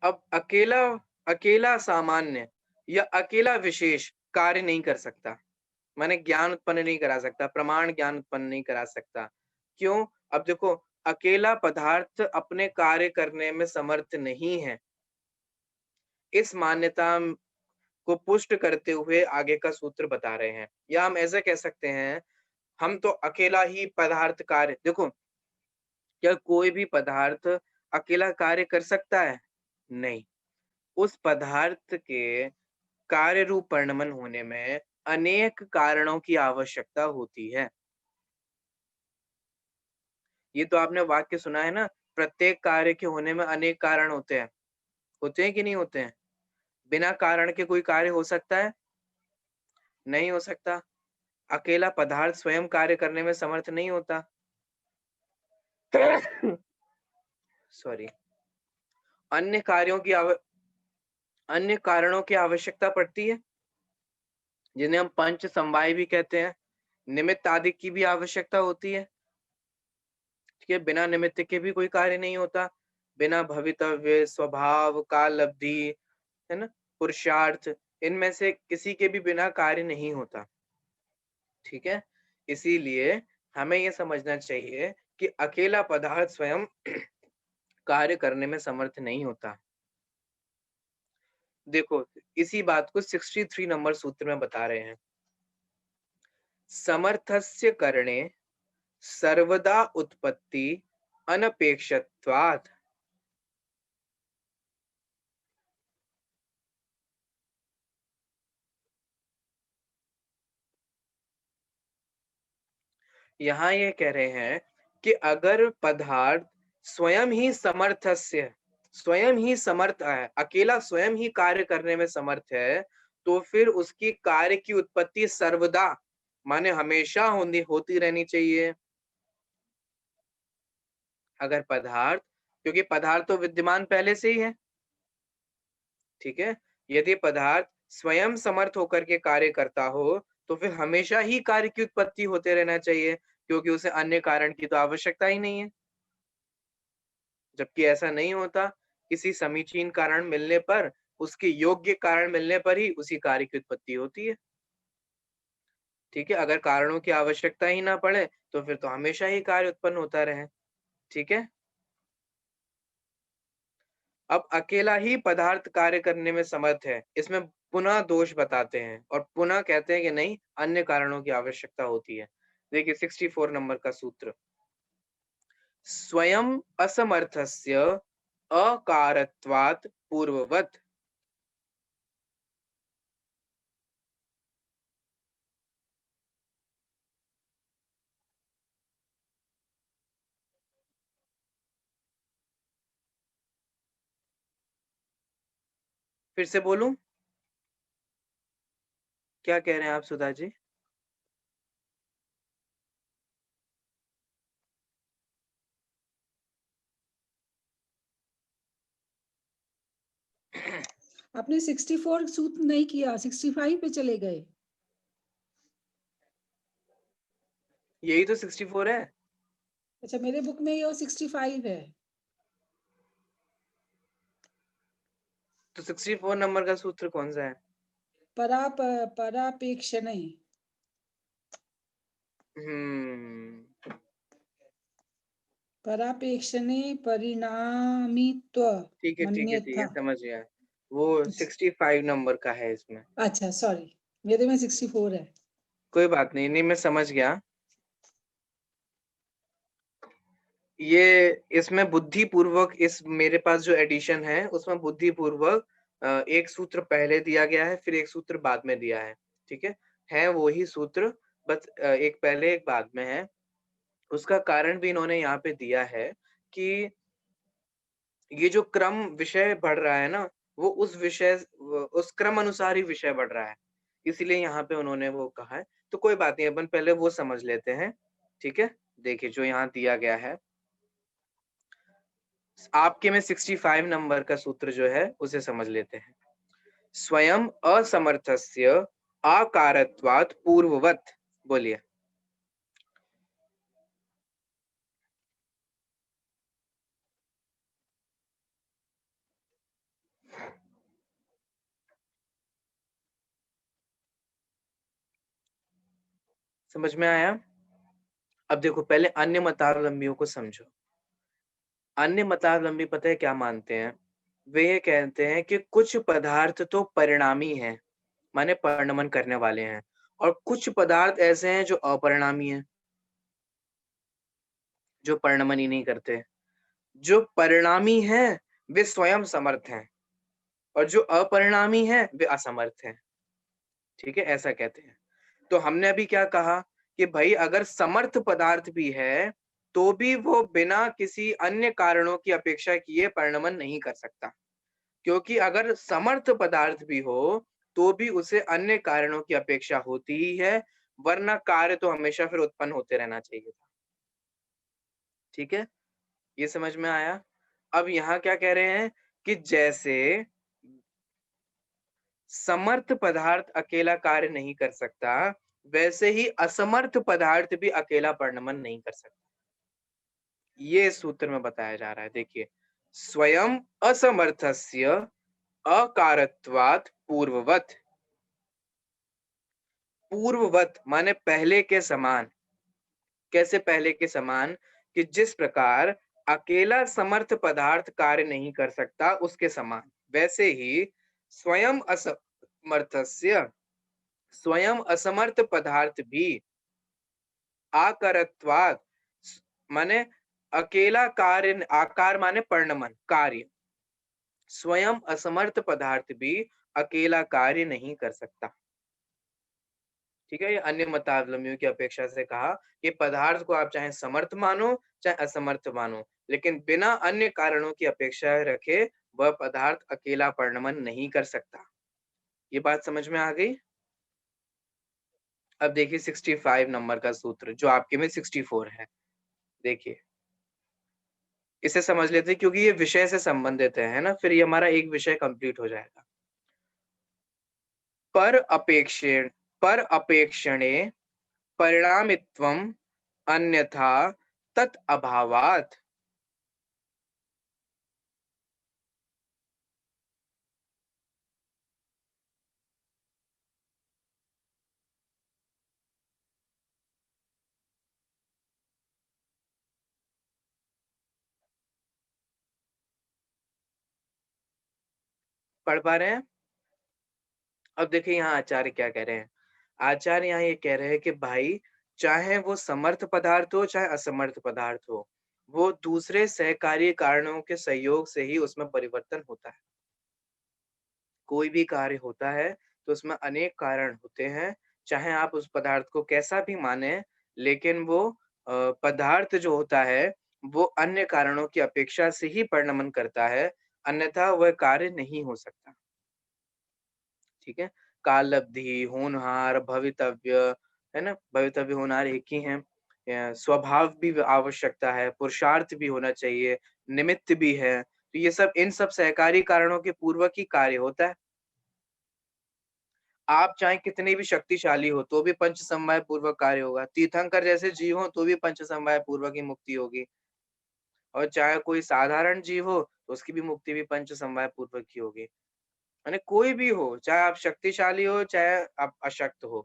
अब अकेला अकेला सामान्य या अकेला विशेष कार्य नहीं कर सकता। माने ज्ञान उत्पन्न नहीं करा सकता, प्रमाण ज्ञान उत्पन्न नहीं करा सकता। क्यों? अब देखो, अकेला पदार्थ अपने कार्य करने में समर्थ नहीं है। इस मान्यता को पुष्ट करते हुए आगे का सूत्र बता रहे हैं। या हम ऐसा कह सकते हैं, हम तो अकेला ही पदार्थ कार्य देखो, क्या कोई भी पदार्थ अकेला कार्य कर सकता है? नहीं। उस पदार्थ के कार्य रूप परिणमन होने में अनेक कारणों की आवश्यकता होती है। ये तो आपने वाक्य सुना है ना, प्रत्येक कार्य के होने में अनेक कारण होते हैं कि नहीं होते हैं? बिना कारण के कोई कार्य हो सकता है? नहीं हो सकता। अकेला पदार्थ स्वयं कार्य करने में समर्थ नहीं होता। सॉरी। अन्य कार्यों की अन्य कारणों की आवश्यकता पड़ती है, जिन्हें हम पंच समवाय भी कहते हैं। निमित्त आदि की भी आवश्यकता होती है। ठीक है? बिना निमित्त के भी कोई कार्य नहीं होता। बिना भवितव्य, स्वभाव, काल अवधि, है ना? पुरुषार्थ, इनमें से किसी के भी बिना कार्य नहीं होता। ठीक है? इसीलिए हमें ये समझना चाहिए कि अकेला पदार्थ स्वयं कार्य करने में समर्थ नहीं होता। देखो, इसी बात को 63 नंबर सूत्र में बता रहे हैं। समर्थस्य करणे सर्वदा उत्पत्ति अनपेक्षत्वात्। यहाँ ये कह रहे हैं कि अगर पदार्थ स्वयं ही समर्थस्य, स्वयं ही समर्थ है, अकेला स्वयं ही कार्य करने में समर्थ है, तो फिर उसकी कार्य की उत्पत्ति सर्वदा माने हमेशा होती रहनी चाहिए। अगर पदार्थ, क्योंकि पदार्थ तो विद्यमान पहले से ही है। ठीक है? यदि पदार्थ स्वयं समर्थ होकर के कार्य करता हो, तो फिर हमेशा ही कार्य की उत्पत्ति होते रहना चाहिए, क्योंकि उसे अन्य कारण की तो आवश्यकता ही नहीं है। जबकि ऐसा नहीं होता, किसी समीचीन कारण मिलने पर, उसके योग्य कारण मिलने पर ही उसी कार्य की उत्पत्ति होती है। ठीक है? अगर कारणों की आवश्यकता ही ना पड़े, तो फिर तो हमेशा ही कार्य उत्पन्न होता रहे। ठीक है? अब अकेला ही पदार्थ कार्य करने में समर्थ है, इसमें पुनः दोष बताते हैं और पुनः कहते हैं कि नहीं, अन्य कारणों की आवश्यकता होती है। देखिए 64 नंबर का सूत्र, स्वयं असमर्थस्य अकारत्वात् पूर्ववत्। फिर से बोलूं? क्या कह रहे हैं आप सुधा जी? आपने 64 सूत्र नहीं किया, 65 पे चले गए। यही तो 64 है। अच्छा, मेरे बुक में ये 65 है। तो 64 नंबर का सूत्र कौन सा है? परापेक्ष नहीं। परापेक्षणे परिणामित्व ठीक है, ठीक है, ठीक है, मन्यथा। समझ गया। वो 65 नंबर का है इसमें। अच्छा सॉरी, मेरे में 64 है। कोई बात नहीं, नहीं मैं समझ गया। ये इसमें बुद्धिपूर्वक इस मेरे पास जो एडिशन है उसमें बुद्धिपूर्वक एक सूत्र पहले दिया गया है, फिर एक सूत्र बाद में दिया है, ठीक है? है वही सूत्र, बस एक पहले एक बाद में है। उसका कारण भी इन्होंने यहाँ पे दिया है कि ये जो क्रम विषय बढ़ रहा है ना, वो उस क्रम अनुसार ही विषय बढ़ रहा है। इसीलिए यहाँ पे उन्होंने वो कहा है। तो कोई बात नहीं, अपन पहले वो समझ लेते हैं, ठीक है? देखिए जो यहाँ दिया गया है, आपके में 65 नंबर का सूत्र जो है उसे समझ लेते हैं। स्वयं असमर्थस्य आकारत्वात् पूर्ववत्, बोलिए। समझ में आया? अब देखो पहले अन्य मतावलंबियों को समझो। अन्य मतावलंबी पता है क्या मानते हैं? वे ये कहते हैं कि कुछ पदार्थ तो परिणामी हैं, माने परिणमन करने वाले हैं, और कुछ पदार्थ ऐसे हैं जो अपरिणामी हैं, जो परिणमन ही नहीं करते। जो परिणामी हैं, वे स्वयं समर्थ हैं, और जो अपरिणामी हैं, वे असमर्थ हैं। ठीक है? ऐसा कहते हैं। तो हमने अभी क्या कहा कि भाई अगर समर्थ पदार्थ भी है, तो भी वो बिना किसी अन्य कारणों की अपेक्षा किए परिणमन नहीं कर सकता। क्योंकि अगर समर्थ पदार्थ भी हो, तो भी उसे अन्य कारणों की अपेक्षा होती ही है, वरना कार्य तो हमेशा फिर उत्पन्न होते रहना चाहिए था। ठीक है? ये समझ में आया? अब यहाँ क्या कह रहे हैं कि जैसे समर्थ पदार्थ अकेला कार्य नहीं कर सकता, वैसे ही असमर्थ पदार्थ भी अकेला परिणमन नहीं कर सकता। ये इस सूत्र में बताया जा रहा है, देखिए। स्वयं असमर्थस्य अकारत्वात् पूर्ववत्। पूर्ववत माने पहले के समान। कैसे पहले के समान? कि जिस प्रकार अकेला समर्थ पदार्थ कार्य नहीं कर सकता उसके समान, वैसे ही स्वयं असमर्थस्य स्वयं असमर्थ पदार्थ भी आकारत्वात् माने अकेला कार्य, आकार माने परिणमन कार्य, स्वयं असमर्थ पदार्थ भी अकेला कार्य नहीं कर सकता। ठीक है? ये अन्य मतावलंबियों की अपेक्षा से कहा कि पदार्थ को आप चाहे समर्थ मानो, चाहे असमर्थ मानो, लेकिन बिना अन्य कारणों की अपेक्षा रखे वह पदार्थ अकेला परिणमन नहीं कर सकता। ये बात समझ में आ गई? अब देखिए 65 नंबर का सूत्र जो आपके में 64 है। देखिए, इसे समझ लेते हैं क्योंकि ये विषय से संबंधित है ना? फिर ये हमारा एक विषय कंप्लीट हो जाएगा। पर अपेक्षेण पर अपेक्षणे परिणामित्वम् अन्यथा तत् अभावात्। पढ़ पा रहे हैं? अब देखिए यहाँ आचार्य क्या कह रहे हैं। आचार्य यहाँ ये कह रहे हैं कि भाई चाहे वो समर्थ पदार्थ हो चाहे असमर्थ पदार्थ हो, वो दूसरे सहकारी कारणों के सहयोग से ही उसमें परिवर्तन होता है। कोई भी कार्य होता है तो उसमें अनेक कारण होते हैं, चाहे आप उस पदार्थ को कैसा भी माने, लेकिन वो पदार्थ जो होता है वो अन्य कारणों की अपेक्षा से ही परिणमन करता है, अन्यथा वह कार्य नहीं हो सकता। ठीक है? कालब्धि, होनहार, भवितव्य, है ना? भवितव्य, होनहार एक ही हैं। स्वभाव भी आवश्यकता है, पुरुषार्थ भी होना चाहिए, निमित्त भी है। तो ये सब इन सब सहकारी कारणों के पूर्वक ही कार्य होता है। आप चाहे कितने भी शक्तिशाली हो, तो भी पंच समवाय पूर्वक कार्य होगा। तीर्थंकर जैसे जीव हो, तो भी पंच समवाय पूर्वक ही मुक्ति होगी। और चाहे कोई साधारण जीव हो, तो उसकी भी मुक्ति भी पंच समवाय पूर्वक ही होगी। माने कोई भी हो, चाहे आप शक्तिशाली हो, चाहे आप अशक्त हो,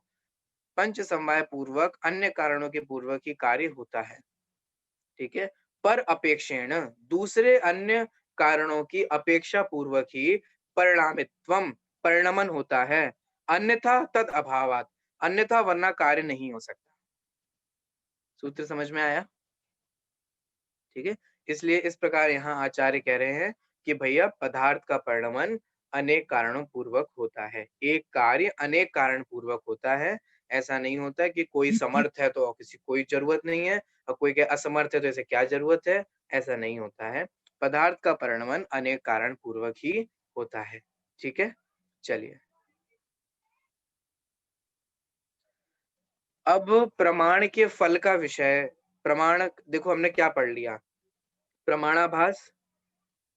पंच समवाय पूर्वक अन्य कारणों के पूर्वक ही कार्य होता है। ठीक है? पर अपेक्षेण दूसरे अन्य कारणों की अपेक्षा पूर्वक ही परिणामित्वम परिणमन होता है, अन्यथा तद अभावात, अन्यथा वरना कार्य नहीं हो सकता। सूत्र समझ में आया? ठीक है? इसलिए इस प्रकार यहाँ आचार्य कह रहे हैं कि भैया पदार्थ का परिणमन अनेक कारणों पूर्वक होता है। एक कार्य अनेक कारण पूर्वक होता है। ऐसा नहीं होता है कि कोई समर्थ है तो किसी कोई ज़रूरत नहीं है और कोई के असमर्थ है तो इसे क्या ज़रूरत है? ऐसा नहीं होता है। पदार्थ का परिणमन अनेक कारण पूर्वक ही होता है। ठीक है? चलिए। अब प्रमाण के फल का विषय प्रमाण देखो हमने क्या पढ़ लिया? प्रमाणाभास,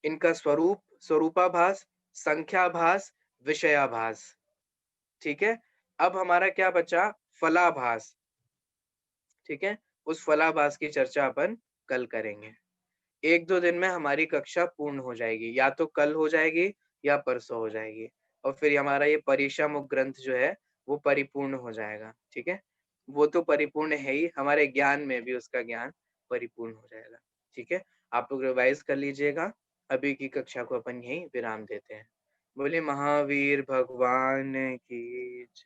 इनका स्वरूप, स्वरूपाभास, संख्याभास, विषयाभास, ठीक है? अब हमारा क्या बचा? फलाभास, ठीक है? उस फलाभास की चर्चा अपन कल करेंगे। 1-2 दिन में हमारी कक्षा पूर्ण हो जाएगी, या तो कल हो जाएगी या परसों हो जाएगी और फिर हमारा ये परीक्षामुख ग्रंथ जो है, वो परिपूर्ण हो जाएगा, ठीक है? वो तो परिपूर्ण है ही, हमारे ज्ञान में भी उसका ज्ञान परिपूर्ण हो जाएगा, ठीक है? आप लोग रिवाइज़ कर लीजिएगा, अभी की कक्षा को अपन यहीं विराम देते हैं। बोलिए महावीर भगवान की जय।